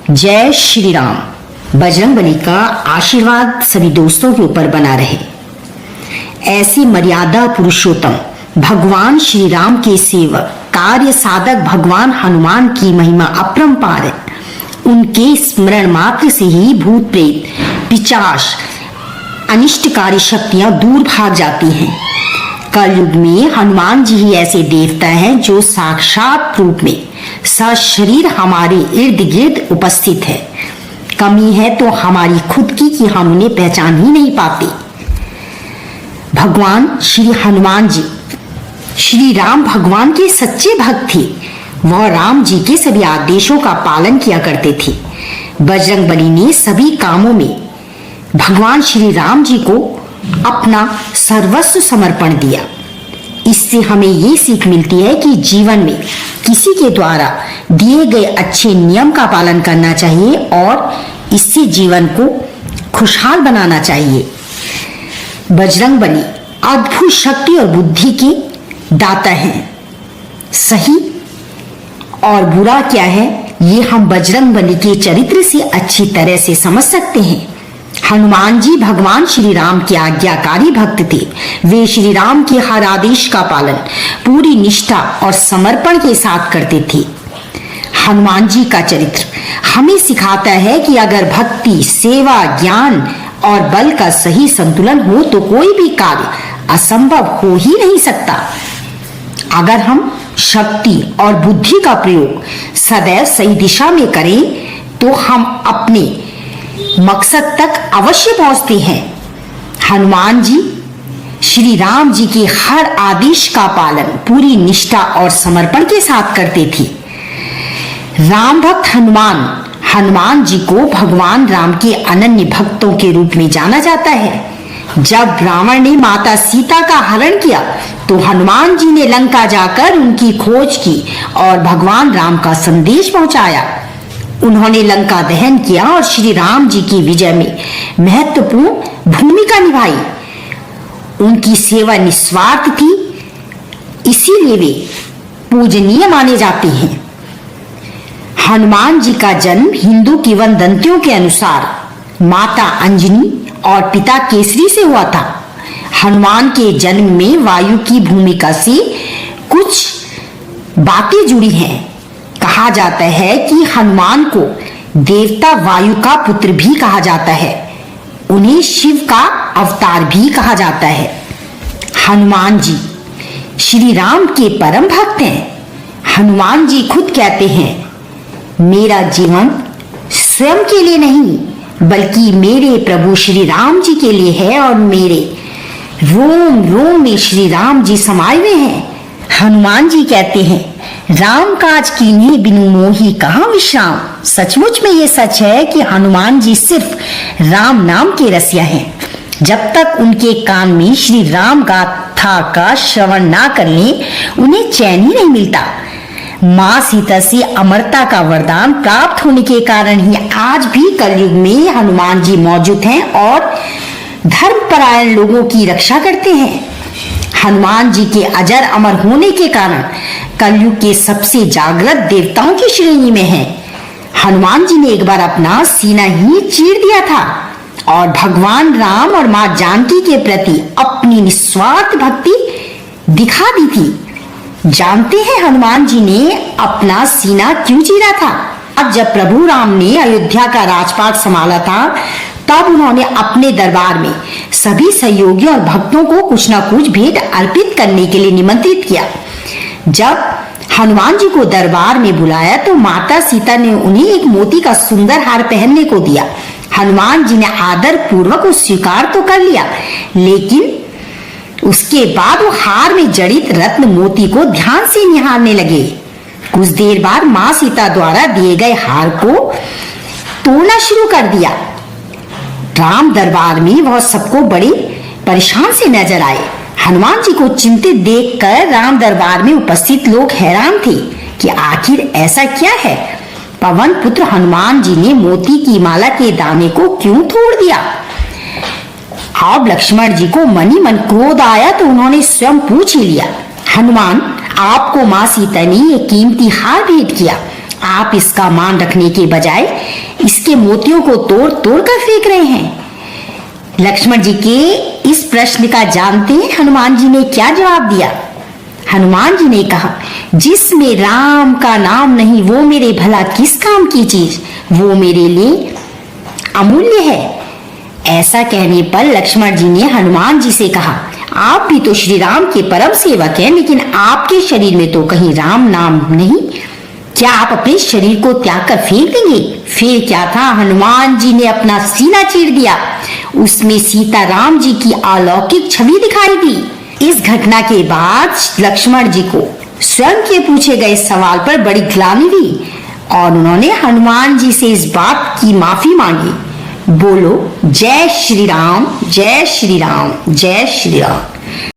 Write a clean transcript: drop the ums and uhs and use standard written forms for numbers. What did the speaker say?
जय श्री राम। बजरंगबली का आशीर्वाद सभी दोस्तों के ऊपर बना रहे। ऐसे मर्यादा पुरुषोत्तम भगवान श्री राम के सेवक कार्य साधक भगवान हनुमान की महिमा अपरंपार है। उनके स्मरण मात्र से ही भूत प्रेत पिशाच अनिष्टकारी शक्तियां दूर भाग जाती हैं। कलयुग में हनुमान जी ही ऐसे देवता हैं जो साक्षात रूप में सशरीर हमारे इर्द गिर्द उपस्थित है। कमी है तो हमारी खुद की कि हम उन्हें पहचान ही नहीं पाते। भगवान श्री हनुमान जी श्री राम भगवान के सच्चे भक्त थे। वह राम जी के सभी आदेशों का पालन किया करते थे। बजरंगबली ने सभी कामों में भगवान श्री राम जी को अपना सर्वस्व समर्पण दिया। इससे हमें ये सीख मिलती है कि जीवन में किसी के द्वारा दिए गए अच्छे नियम का पालन करना चाहिए और इससे जीवन को खुशहाल बनाना चाहिए। बजरंगबली अद्भुत शक्ति और बुद्धि के दाता हैं। सही और बुरा क्या है ये हम बजरंगबली के चरित्र से अच्छी तरह से समझ सकते हैं। हनुमान जी भगवान श्री राम के आज्ञाकारी भक्त थे। वे श्री राम के हर आदेश का पालन पूरी निष्ठा और समर्पण के साथ करते थे। हनुमान जी का चरित्र हमें सिखाता है कि अगर भक्ति, सेवा, ज्ञान और बल का सही संतुलन हो तो कोई भी कार्य असंभव हो ही नहीं सकता। अगर हम शक्ति और बुद्धि का प्रयोग सदैव सही दिशा में करें तो हम अपने मकसद तक अवश्य पहुंचते हैं। हनुमान जी श्री राम जी के हर आदेश का पालन पूरी निष्ठा और समर्पण के साथ करते थे। राम भक्त हनुमान जी को भगवान राम के अनन्य भक्तों के रूप में जाना जाता है। जब रावण ने माता सीता का हरण किया तो हनुमान जी ने लंका जाकर उनकी खोज की और भगवान राम का संदेश पहुंचाया। उन्होंने लंका दहन किया और श्री राम जी की विजय में महत्वपूर्ण भूमिका निभाई। उनकी सेवा निस्वार्थ थी, इसीलिए वे पूजनीय माने जाते हैं। हनुमान जी का जन्म हिंदू किंवदंतियों के अनुसार माता अंजनी और पिता केसरी से हुआ था। हनुमान के जन्म में वायु की भूमिका से कुछ बातें जुड़ी हैं। कहा जाता है कि हनुमान को देवता वायु का पुत्र भी कहा जाता है। उन्हें शिव का अवतार भी कहा जाता है। हनुमान जी श्री राम के परम भक्त हैं। हनुमान जी खुद कहते हैं, मेरा जीवन स्वयं के लिए नहीं बल्कि मेरे प्रभु श्री राम जी के लिए है और मेरे रोम रोम में श्री राम जी समाये हुए हैं। हनुमान जी कहते हैं, राम काज कीन्हे बिनु मोहि कहाँ विश्राम। सचमुच में ये सच है कि हनुमान जी सिर्फ राम नाम के रसिया हैं। जब तक उनके कान में श्री राम गाथा का श्रवण ना कर लें उन्हें चैन ही नहीं मिलता। माँ सीता से अमरता का वरदान प्राप्त होने के कारण ही आज भी कलयुग में हनुमान जी मौजूद हैं और धर्मपरायण लोगों की रक्षा करते हैं। हनुमान जी के अजर अमर होने के कारण कलयुग के सबसे जागृत देवताओं की श्रेणी में हैं। हनुमान जी ने एक बार अपना सीना ही चीर दिया था और भगवान राम और मां जानकी के प्रति अपनी निस्वार्थ भक्ति दिखा दी थी। जानते हैं हनुमान जी ने अपना सीना क्यों चीरा था? अब जब प्रभु राम ने अयोध्या का राजपाट संभाला था तब उन्होंने अपने दरबार में सभी सहयोगियों और भक्तों को कुछ न कुछ भेंट अर्पित करने के लिए निमंत्रित किया। जब हनुमान जी को दरबार में बुलाया तो माता सीता ने उन्हें एक मोती का सुंदर हार पहनने को दिया। हनुमान जी ने आदर पूर्वक उस स्वीकार तो कर लिया, लेकिन उसके बाद वो हार में जड़ित रत्न मोती को ध्यान से निहारने लगे। कुछ देर बाद माँ सीता द्वारा दिए गए हार को तोड़ना शुरू कर दिया। राम दरबार में वह सबको बड़े परेशान से नजर आए। हनुमान जी को चिंतित देखकर राम दरबार में उपस्थित लोग हैरान थे कि आखिर ऐसा क्या है। पवन पुत्र हनुमान जी ने मोती की माला के दाने को क्यों तोड़ दिया? अब लक्ष्मण जी को मनी मन क्रोध आया तो उन्होंने स्वयं पूछ ही लिया, हनुमान आपको माँ सीता ने ये कीमती हार भेंट किया, आप इसका मान रखने के बजाय इसके मोतियों को तोड़ तोड़ कर फेंक रहे हैं। लक्ष्मण जी के इस प्रश्न का जानते हैं हनुमान जी ने क्या जवाब दिया। हनुमान जी ने कहा, जिसमें राम का नाम नहीं वो मेरे भला किस काम की चीज, वो मेरे लिए अमूल्य है। ऐसा कहने पर लक्ष्मण जी ने हनुमान जी से कहा, आप भी तो श्री राम के परम सेवक हैं, लेकिन आपके शरीर में तो कहीं राम नाम नहीं। क्या आप अपने शरीर को त्याग कर फेंक देंगे? फिर क्या था, हनुमान जी ने अपना सीना चीर दिया। उसमें सीता राम जी की अलौकिक छवि दिखाई दी। इस घटना के बाद लक्ष्मण जी को स्वयं के पूछे गए सवाल पर बड़ी ग्लानि हुई और उन्होंने हनुमान जी से इस बात की माफी मांगी। बोलो जय श्री राम, जय श्री राम, जय श्री राम।